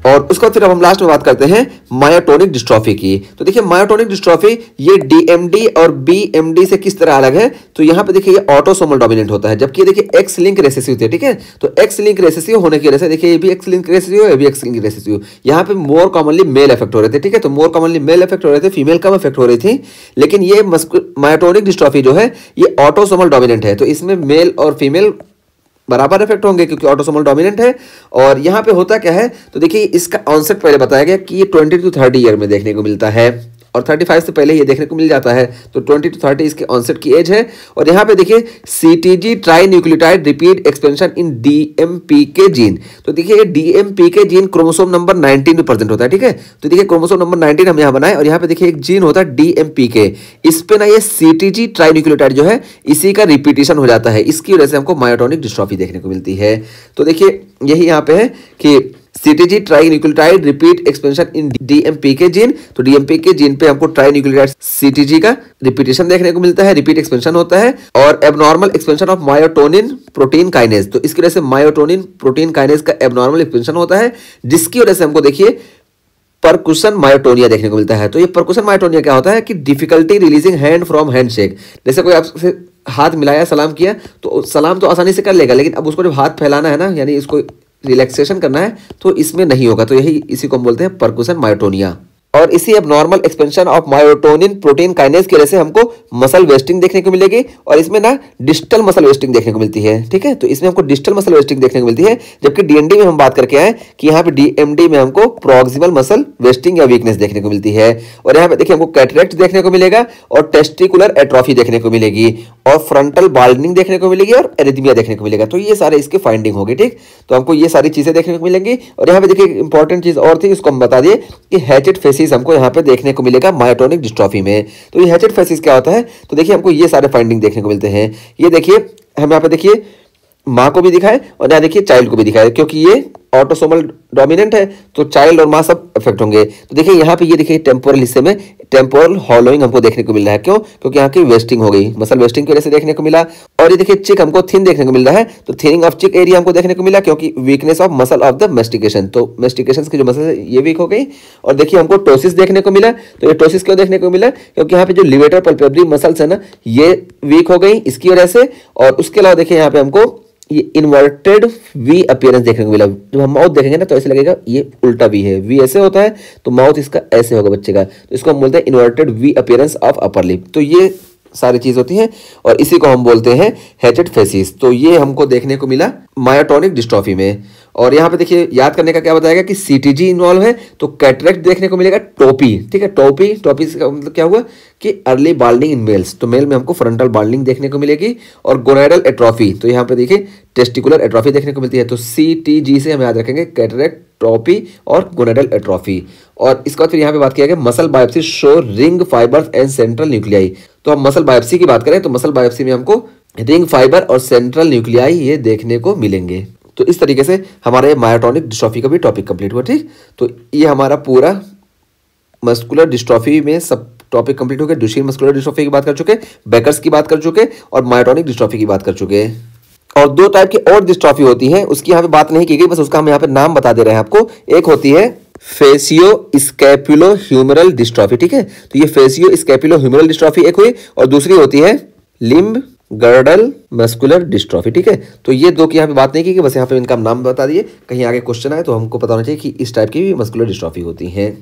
और उसके बाद फिर अब हम लास्ट में बात करते हैं मायोटोनिक डिस्ट्रॉफी की। तो देखिए मायोटोनिक डिस्ट्रॉफी ये डीएमडी और बीएमडी से किस तरह अलग है, तो यहाँ पे देखिए ये ऑटोसोमल डोमिनेंट होता है, जबकि देखिए एक्स लिंक रेसेसिव होती है। ठीक है, तो एक्स लिंक रेसेसिव होने की वजह से देखिए ये भी एक्स लिंक रेसेसिव है, ये भी एक्स लिंक रेसेसिव, यहाँ पे मोर कॉमनली मेल इफेक्ट हो रहे थे। ठीक है, तो मोर कॉमनली मेल इफेक्ट हो रहे थे, फीमेल कम इफेक्ट हो रही थी। लेकिन ये मायोटोनिक डिस्ट्रॉफी जो है ये ऑटोसोमल डोमिनेंट है, तो इसमें मेल और फीमेल बराबर इफेक्ट होंगे क्योंकि ऑटोसोमल डोमिनेंट है। और यहाँ पे होता क्या है, तो देखिए इसका ऑनसेट पहले बताया गया कि ये 20 to 30 ईयर में देखने को मिलता है और 35 से पहले ये देखने को मिल जाता है, तो 20 to 30 इसके ऑनसेट की एज है। और यहाँ पे देखिए CTG trinucleotide repeat expansion in DMPK gene, तो देखिए ये डीएमपीके जीन क्रोमोसोम नंबर 19 में प्रेजेंट होता है। ठीक है, तो देखिए क्रोमोसोम नंबर 19 हम यहाँ बनाए और यहाँ पे देखिए एक जीन होता है डीएमपीके, इस पे ना ये सीटीजी ट्राई न्यूक्लियोटाइड जो है इसी का रिपीटिशन हो जाता है, इसकी वजह से हमको मायोटोनिक डिस्ट्रॉफी देखने को मिलती है। तो देखिए यही यहाँ पे है कि CTG trinucleotide repeat expansion in DMPK gene, तो डीएमपीके जीन पे हमको ट्राई न्यूक्लियोटाइड सीटीजी का रिपीटिशन देखने को मिलता है, रिपीट एक्सपेंशन होता है। और abnormal expansion of myotonin protein kinase, तो इसकी वजह से मायोटोनिन प्रोटीन काइनेज का एबनॉर्मल एक्सपेंशन होता है, जिसकी वजह से हमको देखिए परकुशन मायोटोनिया देखने को मिलता है। तो ये परकुशन मायोटोनिया क्या होता है कि difficulty releasing hand from handshake, जैसे कोई आपसे हाथ मिलाया सलाम किया तो सलाम तो आसानी से कर लेगा, लेकिन अब उसको जब हाथ फैलाना है ना, यानी इसको रिलैक्सेशन करना है, तो इसमें नहीं होगा, तो यही इसी को हम बोलते हैं परकुशन मायोटोनिया। और इसी अब normal expansion of myotonin protein kinase की वजह से हमको मसल वेस्टिंग देखने को मिलेगी और इसमें ना डिस्टल मसल वेस्टिंग देखने को मिलती है। ठीक है, तो इसमें हमको डिस्टल मसल वेस्टिंग देखने को मिलती है, जबकि डीएनडी में हम बात करके आए कि यहाँ पे डीएमडी में हमको प्रॉक्सिमल मसल वेस्टिंग या वीकनेस देखने को मिलती है। और यहाँ पे देखिए हमको कैटरेक्ट देखने को मिलेगा और टेस्टिकुलर एट्रोफी देखने को मिलेगी और फ्रंटल बाल्डनिंग देखने को मिलेगी और एरिथमिया देखने को मिलेगा। तो ये सारे इसके फाइंडिंग होगी। ठीक, तो हमको ये सारी चीजें देखने को मिलेंगी। और यहाँ पे देखिए इंपॉर्टेंट चीज और थी, उसको हम बता दिए कि हैचेड फेसिस हमको यहाँ पे देखने को मिलेगा मायोटोनिक डिस्ट्रॉफी में। तो ये हैचेड फेसिस क्या होता है, तो देखिए हमको ये सारे फाइंडिंग देखने को मिलते हैं। ये देखिए हम यहाँ पे देखिए माँ को भी दिखाए और यहाँ देखिए चाइल्ड को भी दिखाए, क्योंकि ये ऑटोसोमल डोमिनेंट है तो चाइल्ड और माँ सब इफेक्ट होंगे। तो देखिए यहाँ पे ये देखिए टेम्पोरल हिस्से में टेम्पोरल हॉलोइंग हमको देखने को मिल रहा है, क्यों, क्योंकि यहाँ की वेस्टिंग हो गई, मसल वेस्टिंग की वजह से देखने को मिला। और ये देखिए चिक हमको थिन देखने को मिल रहा है, तो थिनिंग ऑफ चिक एरिया हमको देखने को मिला, क्योंकि weakness of muscle of the mastication, तो मेस्टिकेशन की जो मसल है ये वीक हो गई। और देखिए हमको टोसिस देखने को मिला, तो ये टोसिस क्यों देखने को मिला, क्योंकि यहाँ पे जो लिवेटर पल्पेब्री मसल्स है ना ये वीक हो गई इसकी वजह से। और उसके अलावा देखिए यहाँ पे हमको ये इन्वर्टेड वी अपीयरेंस देखने को मिला, जब हम माउथ देखेंगे ना तो ऐसे लगेगा ये उल्टा वी है, वी ऐसे होता है तो माउथ इसका ऐसे होगा बच्चे का, तो इसको हम बोलते हैं inverted we appearance of upper lip. तो ये सारी चीज होती है और इसी को हम बोलते हैं हैचेड फेसिस। तो ये हमको देखने को मिला मायोटोनिक डिस्ट्रॉफी में। और यहाँ पे देखिए याद करने का क्या बताया गया कि सीटीजी इन्वॉल्व है तो कैटरेक्ट देखने को मिलेगा, टोपी। ठीक है, टोपी का मतलब क्या हुआ कि अर्ली बाल्डिंग इन मेल्स, तो मेल में हमको फ्रंटल बाल्डिंग देखने को मिलेगी। और गोनेडल एट्रोफी, तो यहाँ पे देखिए टेस्टिकुलर एट्रोफी देखने को मिलती है। तो सीटीजी से हम याद रखेंगे कैटरेक्ट, टोपी और गोनेडल एट्रोफी। और इसके बाद फिर यहाँ पे बात किया गया muscle biopsy show ring fibres and central nuclei. तो हम मसल बायोप्सी की बात करें तो मसल बायोप्सी में हमको रिंग फाइबर और सेंट्रल न्यूक्लियाई ये देखने को मिलेंगे। तो इस तरीके से हमारे मायोटोनिक डिस्ट्रॉफी का भी टॉपिक कंप्लीट हुआ। ठीक, तो ये हमारा पूरा मस्कुलर डिस्ट्रॉफी में सब टॉपिक कंप्लीट हो गया। डुशेन मस्कुलर डिस्ट्रॉफी की बात कर चुके, बेकर्स की बात कर चुके और मायोटोनिक डिस्ट्रॉफी की बात कर चुके। और दो टाइप की और डिस्ट्रॉफी होती है, उसकी यहाँ पे बात नहीं की गई, बस उसका हम यहाँ पे नाम बता दे रहे हैं आपको। एक होती है फेसियो स्कैपुलो ह्यूमरल डिस्ट्रॉफी। ठीक है, तो ये फेसियो स्कैपुलो ह्यूमरल डिस्ट्रॉफी एक हुई और दूसरी होती है लिम्ब गर्डल मस्कुलर डिस्ट्रॉफी। ठीक है, तो ये दो की यहाँ पे बात नहीं की, बस यहाँ पे इनका नाम बता दिए, कहीं आगे क्वेश्चन आए तो हमको पता होना चाहिए कि इस टाइप की भी मस्कुलर डिस्ट्रॉफी होती है।